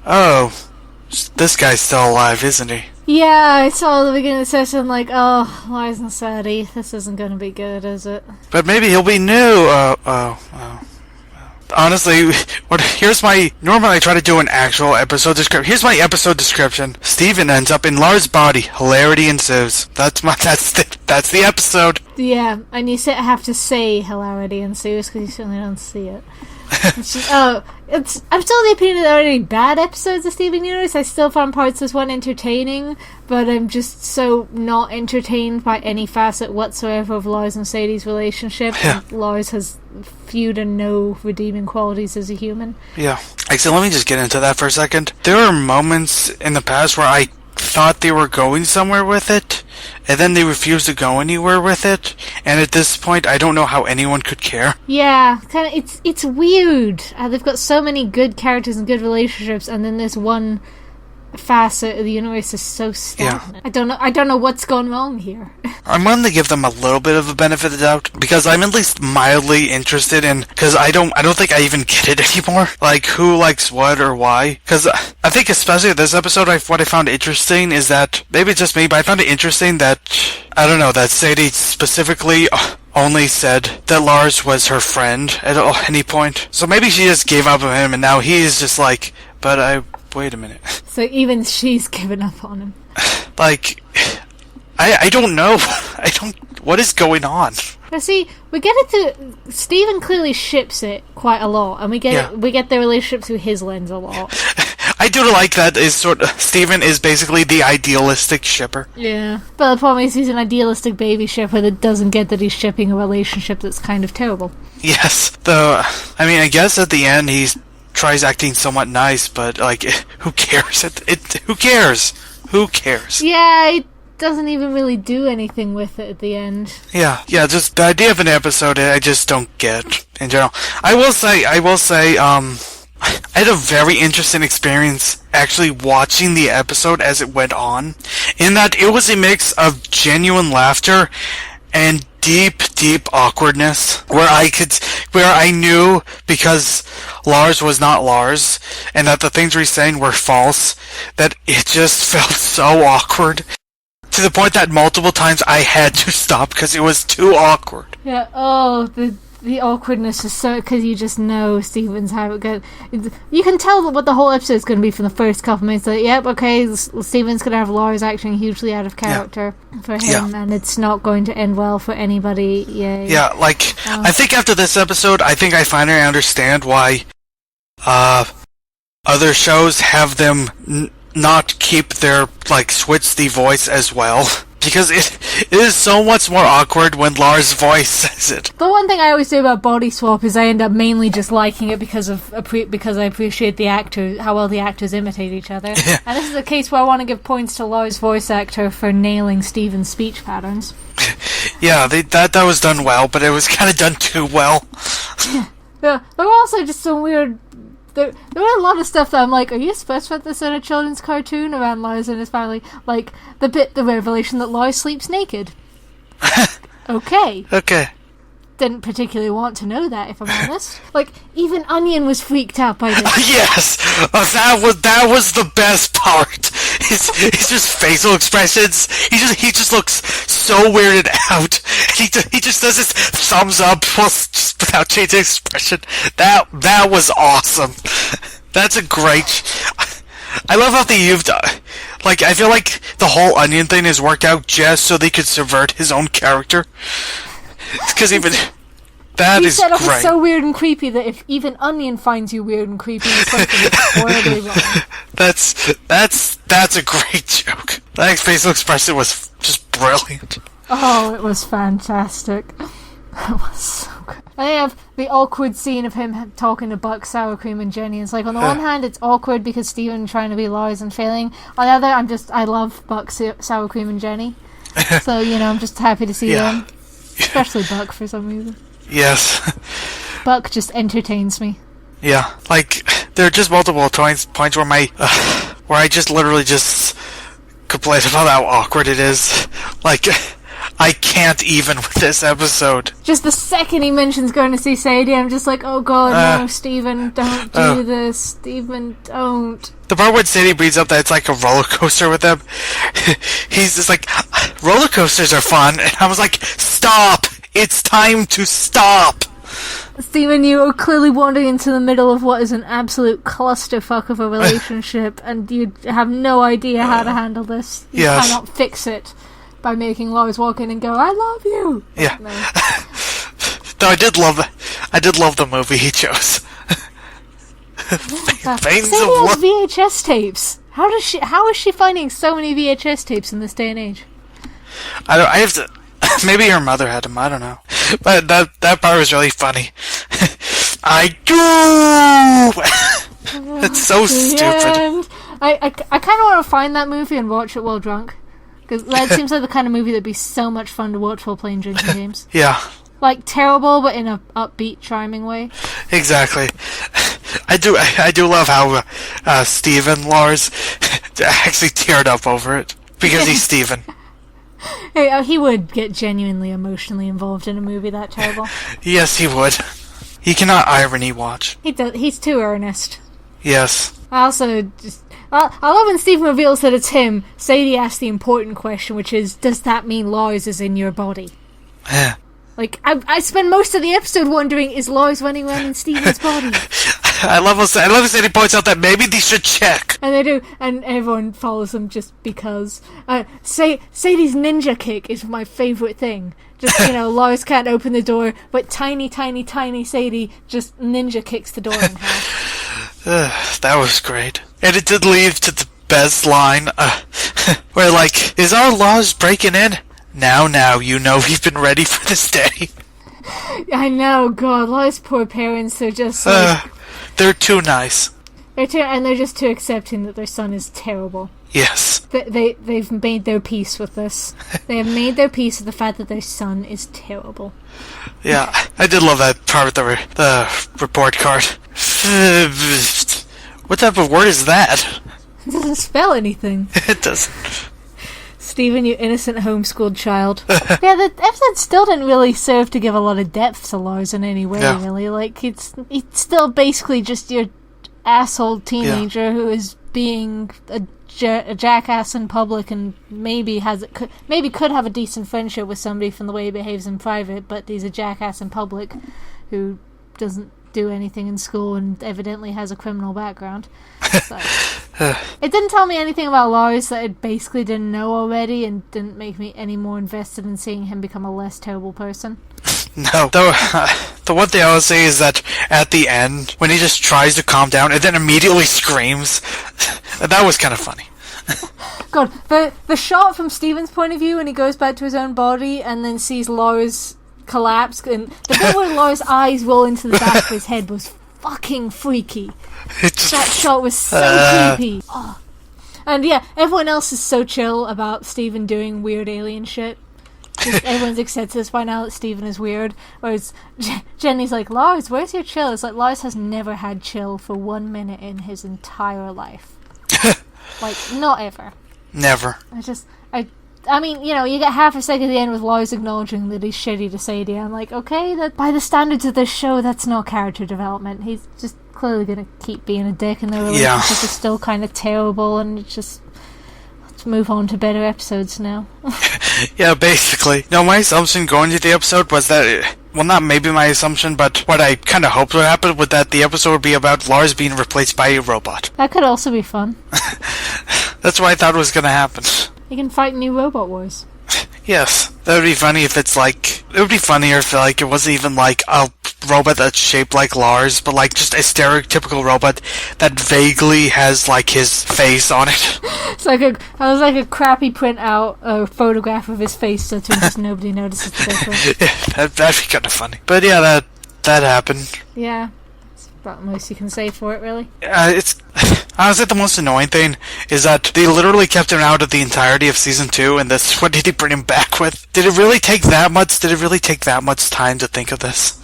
Oh, this guy's still alive, isn't he? Yeah, I saw at the beginning of the session, like, oh, Lars and Sadie, this isn't gonna be good, is it? But maybe he'll be new. Honestly, normally I try to do an actual episode description. Here's my episode description. Steven ends up in Lars' body. Hilarity ensues. That's the episode. Yeah, and you have to say hilarity ensues because you certainly don't see it. I'm still of the opinion that there aren't any bad episodes of Steven Universe. I still found parts of this one entertaining, but I'm just so not entertained by any facet whatsoever of Lars and Sadie's relationship. Yeah. Lars has few to no redeeming qualities as a human. Yeah. Actually, let me just get into that for a second. There are moments in the past where I thought they were going somewhere with it, and then they refused to go anywhere with it, and at this point I don't know how anyone could care. Yeah, kind of. It's weird. They've got so many good characters and good relationships, and then this one facet of the universe is so stagnant. Yeah. I don't know what's gone wrong here. I'm willing to give them a little bit of a benefit of the doubt because I'm at least mildly interested in, because I don't think I even get it anymore. Like, who likes what or why? Because I think especially this episode, what I found interesting is that, maybe it's just me, but I found it interesting that, I don't know, that Sadie specifically only said that Lars was her friend at any point. So maybe she just gave up on him and now he's just like, wait a minute. So even she's given up on him. Like, I don't know. What is going on? Now see, we get it through, Steven clearly ships it quite a lot, and we get the relationship through his lens a lot. I do like that Steven is basically the idealistic shipper. Yeah. But the problem is he's an idealistic baby shipper that doesn't get that he's shipping a relationship that's kind of terrible. Yes. Though, I mean, I guess at the end he's tries acting somewhat nice, but like, who cares? Who cares? Who cares? Yeah, it doesn't even really do anything with it at the end. Yeah, just the idea of an episode I just don't get in general. I will say, I had a very interesting experience actually watching the episode as it went on, in that it was a mix of genuine laughter and deep awkwardness, where I knew, because Lars was not Lars, and that the things we were saying were false, that it just felt so awkward, to the point that multiple times I had to stop because it was too awkward. Yeah, the awkwardness is so, because you just know Steven's how it goes. You can tell what the whole episode is going to be from the first couple minutes. Like, yep, okay, Steven's going to have Lars acting hugely out of character for him, and it's not going to end well for anybody. Yeah, like, I think after this episode, I think I finally understand why other shows have them not keep their, like, switch the voice as well. Because it is so much more awkward when Lars' voice says it. The one thing I always do about Body Swap is I end up mainly just liking it because I appreciate the actor, how well the actors imitate each other. Yeah. And this is a case where I want to give points to Lars' voice actor for nailing Steven's speech patterns. Yeah, that was done well, but it was kind of done too well. Yeah, there were also just some weird... There were a lot of stuff that I'm like, are you supposed to put this in a children's cartoon around Lars and his family? Like, the revelation that Lars sleeps naked. Okay. Didn't particularly want to know that, if I'm honest. Like, even Onion was freaked out by this. Yes! That was the best part. His just facial expressions. He just looks so weirded out. He just does his thumbs up just without changing expression. That was awesome. That's a great... I love how they used... Like, I feel like the whole Onion thing has worked out just so they could subvert his own character. Because even... That is great. It's so weird and creepy that if even Onion finds you weird and creepy, it's something horribly wrong. That's a great joke. That facial expression was just brilliant. Oh, it was fantastic. It was so good. And they have the awkward scene of him talking to Buck, Sour Cream, and Jenny. It's like, on the one hand, it's awkward because Steven trying to be Lars and failing. On the other, I love Buck, Sour Cream, and Jenny. So, I'm just happy to see them. Especially Buck for some reason. Yes. Buck just entertains me. Yeah, like, there are just multiple points where where I just literally just complain about how awkward it is. Like, I can't even with this episode. Just the second he mentions going to see Sadie, I'm just like, oh god, no, Steven, don't do this. Steven, don't. The part when Sadie brings up that it's like a roller coaster with them, he's just like, roller coasters are fun. And I was like, stop! It's time to stop! Steven, you are clearly wandering into the middle of what is an absolute clusterfuck of a relationship, and you have no idea how to handle this. You cannot fix it by making Lars walk in and go, I love you! Yeah. No. Though I did love the movie he chose. Sadie has VHS tapes. How is she finding so many VHS tapes in this day and age? I have to... Maybe her mother had them, I don't know. But that part was really funny. I do! It's so stupid. I kind of want to find that movie and watch it while drunk. Because that seems like the kind of movie that'd be so much fun to watch while playing drinking games. Yeah. Like, terrible, but in a upbeat, charming way. Exactly. I do love how Steve and Lars actually teared up over it. Because he's Steven. Hey, he would get genuinely emotionally involved in a movie that terrible. Yes, he would. He cannot irony watch. He does. He's too earnest. Yes. I love when Stephen reveals that it's him. Sadie asks the important question, which is, does that mean Lars is in your body? Like, I spend most of the episode wondering, is Lars running around in Stephen's body? I love how Sadie points out that maybe they should check. And they do, and everyone follows them just because. Sadie's ninja kick is my favourite thing. Just, Lars can't open the door, but tiny Sadie just ninja kicks the door in half. That was great. And it did lead to the best line, where, like, is our Lars breaking in? Now, we've been ready for this day. I know, God, Lars' poor parents, they're just like... they're too nice. They're just too accepting that their son is terrible. Yes. They've made their peace with this. They have made their peace with the fact that their son is terrible. Yeah, I did love that part with the report card. What type of word is that? It doesn't spell anything. It doesn't. Stephen, you innocent homeschooled child. Yeah, the episode still didn't really serve to give a lot of depth to Lars in any way, really. Like, he's still basically just your asshole teenager who is being a jackass in public and maybe could have a decent friendship with somebody from the way he behaves in private, but he's a jackass in public who doesn't do anything in school and evidently has a criminal background. So, it didn't tell me anything about Lars that I basically didn't know already, and didn't make me any more invested in seeing him become a less terrible person. No. The one thing I would say is that at the end, when he just tries to calm down and then immediately screams, that was kind of funny. God, the shot from Steven's point of view when he goes back to his own body and then sees Lars collapse, and the bit where Lars' eyes roll into the back of his head was fucking freaky. That shot was so creepy. Oh. And yeah, everyone else is so chill about Steven doing weird alien shit. Everyone's accepted this by now that Steven is weird. Whereas Jenny's like, Lars, where's your chill? It's like, Lars has never had chill for 1 minute in his entire life. Like, not ever. Never. I mean, you get half a second at the end with Lars acknowledging that he's shitty to Sadie. I'm like, okay, that by the standards of this show, that's not character development. He's just clearly going to keep being a dick, and the relationship is still kind of terrible, and it's just... Let's move on to better episodes now. Yeah, basically. No, my assumption going into the episode was that... Well, not maybe my assumption, but what I kind of hoped would happen was that the episode would be about Lars being replaced by a robot. That could also be fun. That's what I thought was going to happen. You can fight new Robot Wars. Yes. That would be funny if it's like... It would be funnier if like it wasn't even like a robot that's shaped like Lars, but like just a stereotypical robot that vaguely has like his face on it. It's like a crappy print out photograph of his face so just nobody notices the difference. Yeah, that'd be kind of funny. But yeah, that happened. Yeah. That's about the most you can say for it, really. It's... Honestly, the most annoying thing is that they literally kept him out of the entirety of Season 2, and this, what did he bring him back with? Did it really take that much? Did it really take that much time to think of this?